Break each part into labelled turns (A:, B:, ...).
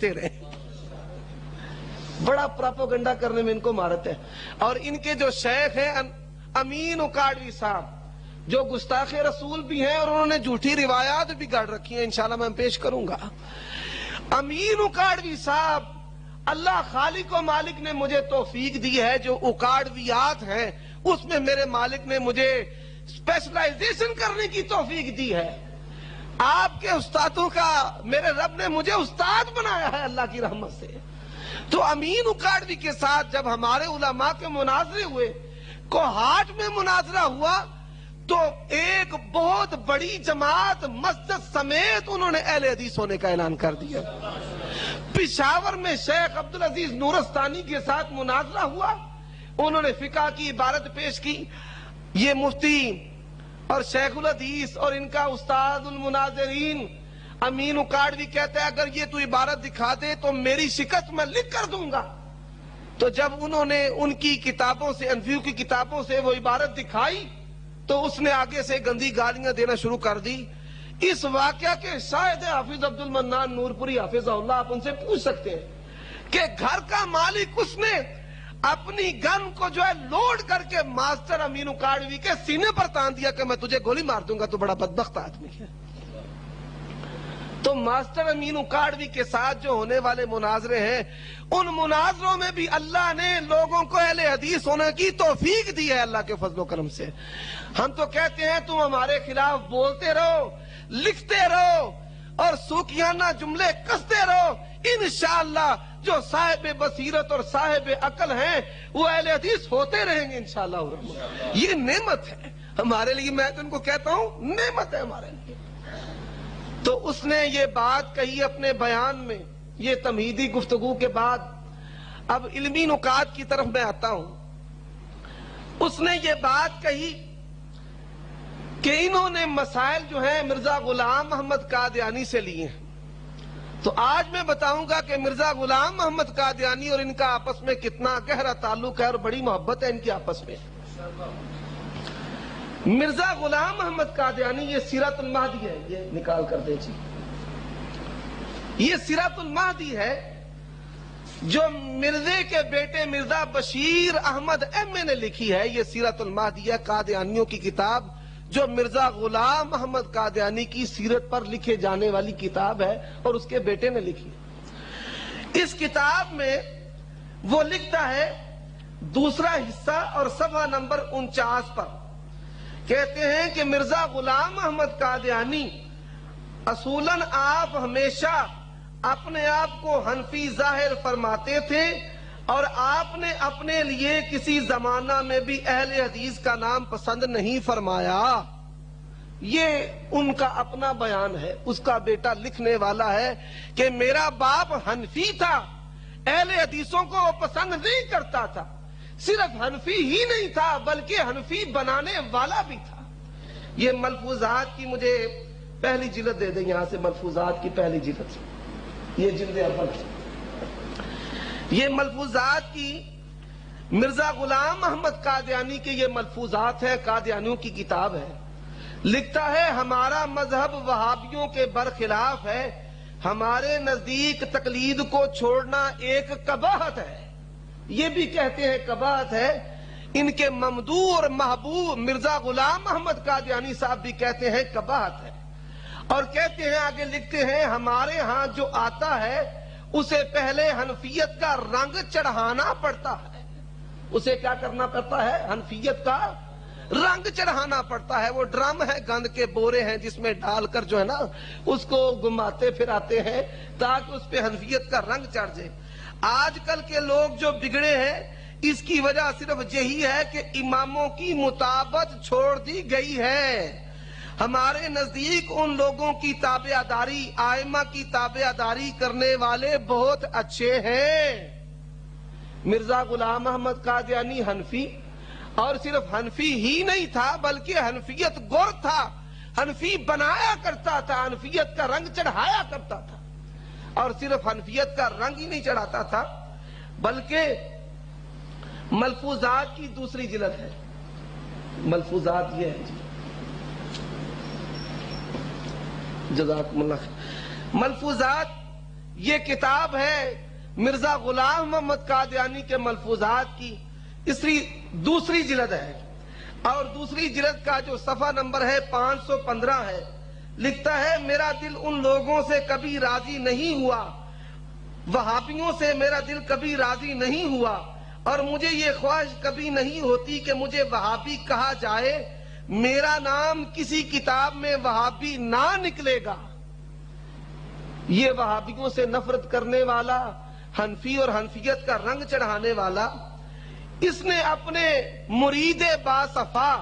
A: रहे। बड़ा प्रोपेगेंडा करने में इनको महारत है। और इनके जो शेख हैं अमीन उकाड़वी साहब, जो गुस्ताखे रसूल भी हैं और उन्होंने झूठी रिवायात भी गढ़ रखी हैं, इंशाल्लाह मैं पेश करूंगा। अमीन उकाड़वी साहब, अल्लाह खालिक और मालिक ने मुझे तौफीक दी है, जो उकाड़वियात हैं उसमें मेरे मालिक ने मुझे स्पेशलाइजेशन करने की तौफीक दी है। आपके उस्तादों का मेरे रब ने मुझे उस्ताद बनाया है अल्लाह की रहमत से। तो अमीन उकाड़वी के साथ जब हमारे उलमा के मुनाजरे हुए, कोहाट में मुनाजरा हुआ, तो एक बहुत बड़ी जमात मस्जिद समेत उन्होंने अहले हदीस होने का ऐलान कर दिया। पिशावर में शेख अब्दुल अजीज नूरस्तानी के साथ मुनाजरा हुआ, उन्होंने फिका की इबारत पेश की। ये मुफ्ती और शेखुल हदीस और इनका उस्तादुल मुनाज़िरीन अमीन उकाड़वी कहता है, अगर ये तू इबारत दिखा दे तो मेरी शिकस्त मैं लिख कर दूंगा। तो जब उन्होंने उनकी किताबों से, अनफियों की किताबों से वो इबारत दिखाई, तो उसने आगे से गंदी गालियां देना शुरू कर दी। इस वाकया के शायद हाफिज अब्दुल मन्नान नूरपुरी हाफिज़हुल्लाह, आप उनसे पूछ सकते हैं कि घर का मालिक उसने अपनी गन को जो है लोड करके मास्टर अमीन उकाड़वी के सीने पर तान दिया कि मैं तुझे गोली मार दूंगा, तो बड़ा बदबख्त आदमी है। तो मास्टर अमीन उकाड़वी के साथ जो होने वाले मुनाजरे हैं, उन मुनाजरों में भी अल्लाह ने लोगों को अहले हदीस होने की तौफीक दी है अल्लाह के फजलो करम से। हम तो कहते हैं तुम हमारे खिलाफ बोलते रहो, लिखते रहो और सूखियाना जुमले कसते रहो, इंशाअल्लाह जो साहिब बसीरत और साहिब अकल हैं वो अहले हदीस होते रहेंगे इंशाअल्लाह। ये नेमत है हमारे लिए, मैं तो इनको कहता हूं नेमत है हमारे लिए। तो उसने ये बात कही अपने बयान में, ये तमहीदी गुफ्तगू के बाद। अब इल्मी नुकात की तरफ मैं आता हूं। उसने ये बात कही कि इन्होंने मसाइल जो है मिर्जा गुलाम मोहम्मद कादियानी से लिए हैं। तो आज मैं बताऊंगा कि मिर्जा गुलाम मोहम्मद कादियानी और इनका आपस में कितना गहरा ताल्लुक है और बड़ी मोहब्बत है इनकी आपस में। मिर्जा गुलाम मोहम्मद कादियानी, ये सीरतुल महदी है, ये निकाल कर दे जी। ये सीरतुल महदी है जो मिर्जे के बेटे मिर्जा बशीर अहमद एमए ने लिखी है। ये सीरतुल महदी है, कादियानियों की किताब, जो मिर्जा गुलाम मोहम्मद कादियानी की सीरत पर लिखे जाने वाली किताब है और उसके बेटे ने लिखी है। इस किताब में वो लिखता है, दूसरा हिस्सा और सफा नंबर 49 पर कहते हैं कि मिर्जा गुलाम मोहम्मद कादियानी असूलन आप हमेशा अपने आप को हनफी जाहिर फरमाते थे और आपने अपने लिए किसी जमाना में भी अहले हदीस का नाम पसंद नहीं फरमाया। ये उनका अपना बयान है, उसका बेटा लिखने वाला है कि मेरा बाप हनफी था, अहले हदीसों को वो पसंद नहीं करता था। सिर्फ हनफी ही नहीं था बल्कि हनफी बनाने वाला भी था। ये मलफूजात की मुझे पहली जिल्द दे दें, यहां से मलफूजात की पहली जिल्द, ये जिल्द अव्वल, ये मलफूजात की मिर्जा गुलाम मोहम्मद कादियानी के ये मलफूजात है, कादियानियों की किताब है। लिखता है, हमारा मजहब वहाबियों के बरखिलाफ है, हमारे नजदीक तकलीद को छोड़ना एक कबाहत है। ये भी कहते हैं कबाहत है। इनके ममदू और महबूब मिर्जा गुलाम मोहम्मद कादियानी साहब भी कहते हैं कबाहत है। और कहते हैं, आगे लिखते हैं, हमारे यहाँ जो आता है उसे पहले हनफियत का रंग चढ़ाना पड़ता है। उसे क्या करना पड़ता है? हनफियत का रंग चढ़ाना पड़ता है। वो ड्रम है, गंद के बोरे हैं जिसमें डालकर जो है ना उसको घुमाते फिराते हैं ताकि उस पे हनफियत का रंग चढ़ जाए। आजकल के लोग जो बिगड़े हैं, इसकी वजह सिर्फ यही है कि इमामों की मुताबत छोड़ दी गई है। हमारे नजदीक उन लोगों की ताबेदारी, आइमा की ताबेदारी करने वाले बहुत अच्छे हैं। मिर्जा गुलाम मोहम्मद कादियानी हनफी, और सिर्फ हनफी ही नहीं था बल्कि हनफियत गुर था, हनफी बनाया करता था, हनफियत का रंग चढ़ाया करता था। और सिर्फ हनफियत का रंग ही नहीं चढ़ाता था बल्कि मलफूजात की दूसरी जिल्द है। मलफूजात ये है जी, जज़ाकुमुल्लाह। मलफूजात یہ کتاب ہے مرزا غلام محمد قادیانی کے ملفوظات کی، دوسری جلد ہے، اور دوسری جلد کا جو صفحہ نمبر ہے 515 ہے، لکھتا ہے میرا دل ان لوگوں سے کبھی راضی نہیں ہوا، وہابیوں سے میرا دل کبھی راضی نہیں ہوا، اور مجھے یہ خواہش کبھی نہیں ہوتی کہ مجھے وہابی کہا جائے، میرا نام کسی کتاب میں وہابی نہ نکلے گا۔ یہ وہابیوں سے نفرت کرنے والا، حنفی اور حنفیت کا رنگ چڑھانے والا، اس نے اپنے مرید باصفا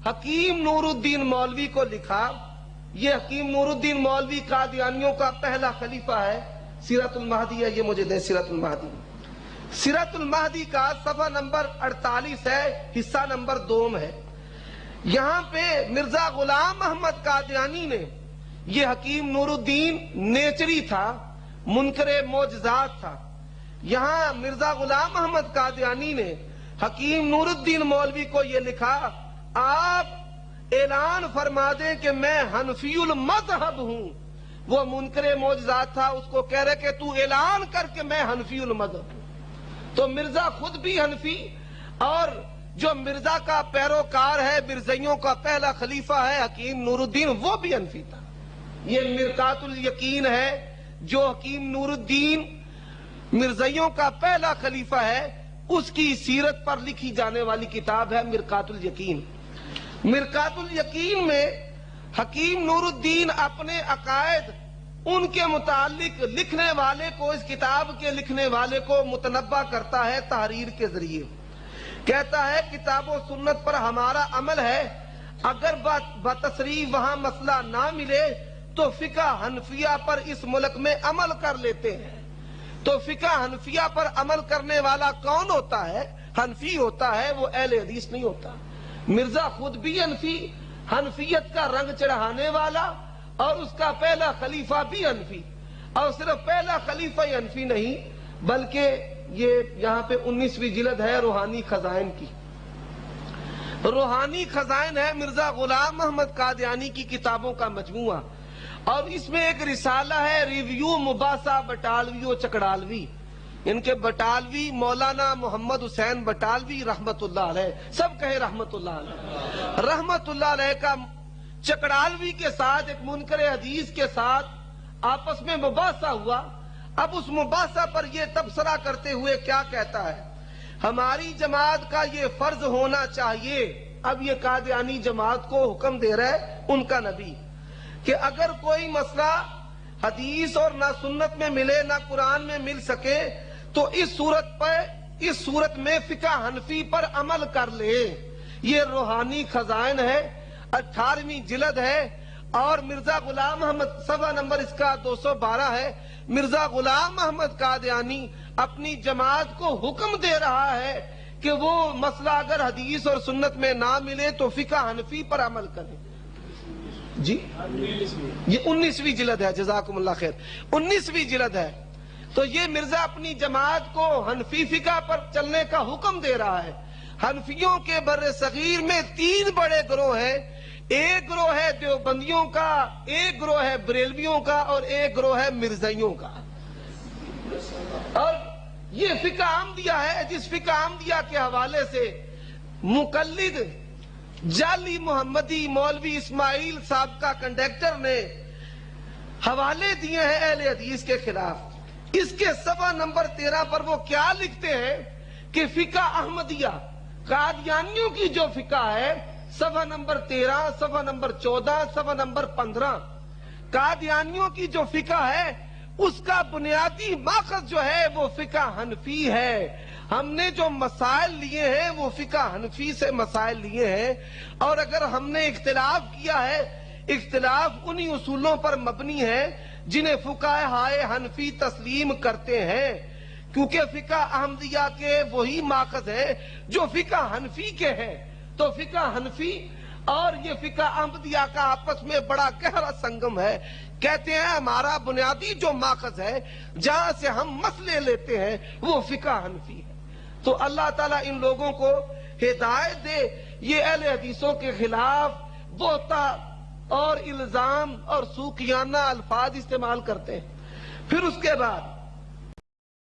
A: حکیم نور الدین مولوی کو لکھا۔ یہ حکیم نور الدین مولوی قادیانیوں کا پہلا خلیفہ ہے۔ سیرت المہدی ہے، یہ مجھے دیں سیرت المہدی۔ سیرت المہدی کا صفحہ نمبر 48 ہے، حصہ نمبر 2 ہے۔ یہاں پہ مرزا غلام محمد قادیانی نے، یہ حکیم نور الدین نیچری تھا، منکر معجزات تھا، یہاں مرزا غلام محمد قادیانی نے حکیم نور الدین مولوی کو یہ لکھا، آپ اعلان فرما دیں کہ میں حنفی المذہب ہوں۔ وہ منکر معجزات تھا، اس کو کہہ رہے کہ تو اعلان کر کے میں حنفی المذہب ہوں۔ تو مرزا خود بھی حنفی، اور جو مرزا کا پیروکار ہے، مرزائیوں کا پہلا خلیفہ ہے حکیم نور الدین، وہ بھی حنفی تھا۔ یہ مرقات الیقین ہے، جو حکیم نور الدین مرزائیوں کا پہلا خلیفہ ہے، اس کی سیرت پر لکھی جانے والی کتاب ہے مرقات الیقین۔ مرقات الیقین میں حکیم نور الدین اپنے عقائد ان کے متعلق لکھنے والے کو، اس کتاب کے لکھنے والے کو متنبہ کرتا ہے تحریر کے ذریعے۔ کہتا ہے کتاب و سنت پر ہمارا عمل ہے، اگر بتصریح وہاں مسئلہ نہ ملے تو فقہ حنفیہ پر اس ملک میں عمل کر لیتے ہیں۔ تو فقہ حنفیہ پر عمل کرنے والا کون ہوتا ہے؟ حنفی ہوتا ہے، وہ اہل حدیث نہیں ہوتا۔ مرزا خود بھی حنفی، حنفیت کا رنگ چڑھانے والا، اور اس کا پہلا خلیفہ بھی حنفی، اور صرف پہلا خلیفہ ہی حنفی نہیں بلکہ یہ یہاں پہ 19ویں جلد ہے روحانی خزائن کی۔ روحانی خزائن ہے مرزا غلام محمد قادیانی کی کتابوں کا مجموعہ، اور اس میں ایک رسالہ ہے ریویو مباحثہ بٹالوی و چکڑالوی۔ ان کے بٹالوی مولانا محمد حسین بٹالوی رحمت اللہ علیہ، سب کہے رحمت اللہ علیہ، رحمت اللہ علیہ کا چکڑالوی کے ساتھ، ایک منکر حدیث کے ساتھ آپس میں مباحثہ ہوا۔ اب اس مباحثہ پر یہ تبصرہ کرتے ہوئے کیا کہتا ہے، ہماری جماعت کا یہ فرض ہونا چاہیے، اب یہ قادیانی جماعت کو حکم دے رہا ہے ان کا نبی، کہ اگر کوئی مسئلہ حدیث اور نہ سنت میں ملے نہ قرآن میں مل سکے تو اس صورت میں فقہ حنفی پر عمل کر لے۔ یہ روحانی خزائن ہے، 18ویں جلد ہے، اور مرزا غلام محمد، صفحہ نمبر اس کا 212 ہے۔ مرزا غلام محمد قادیانی اپنی جماعت کو حکم دے رہا ہے کہ وہ مسئلہ اگر حدیث اور سنت میں نہ ملے تو فقہ حنفی پر عمل کریں۔ جی یہ 19ویں جلد ہے، جزاکم اللہ خیر، 19ویں جلد ہے۔ تو یہ مرزا اپنی جماعت کو حنفی فقہ پر چلنے کا حکم دے رہا ہے۔ حنفیوں کے بر صغیر میں 3 بڑے گروہ ہیں، ایک گروہ ہے دیوبندیوں کا، ایک گروہ ہے بریلویوں کا، اور ایک گروہ ہے مرزائیوں کا۔ اور یہ فقہ احمدیہ ہے، جس فقہ احمدیہ کے حوالے سے مقلد جعلی محمدی مولوی اسماعیل صاحب کا کنڈکٹر نے حوالے دیے ہیں اہل حدیث کے خلاف۔ اس کے صفحہ نمبر 13 پر وہ کیا لکھتے ہیں کہ فقہ احمدیہ قادیانیوں کی جو فقہ ہے، صفحہ نمبر 13، صفحہ نمبر 14، صفحہ نمبر 15، قادیانیوں کی جو فقہ ہے اس کا بنیادی ماخذ جو ہے وہ فقہ حنفی ہے۔ ہم نے جو مسائل لیے ہیں وہ فقہ حنفی سے مسائل لیے ہیں، اور اگر ہم نے اختلاف کیا ہے، اختلاف انہی اصولوں پر مبنی ہے جنہیں فقہائے حنفی تسلیم کرتے ہیں، کیونکہ فقہ احمدیہ کے وہی ماخذ ہیں جو فقہ حنفی کے ہیں۔ تو فقہ حنفی اور یہ فقہ احمدیہ کا آپس میں بڑا گہرا سنگم ہے۔ کہتے ہیں ہمارا بنیادی جو ماخذ ہے جہاں سے ہم مسئلے لیتے ہیں وہ فقہ حنفی ہے۔ تو اللہ تعالیٰ ان لوگوں کو ہدایت دے، یہ اہل حدیثوں کے خلاف بہتان اور الزام اور سوکیانہ الفاظ استعمال کرتے ہیں۔ پھر اس کے بعد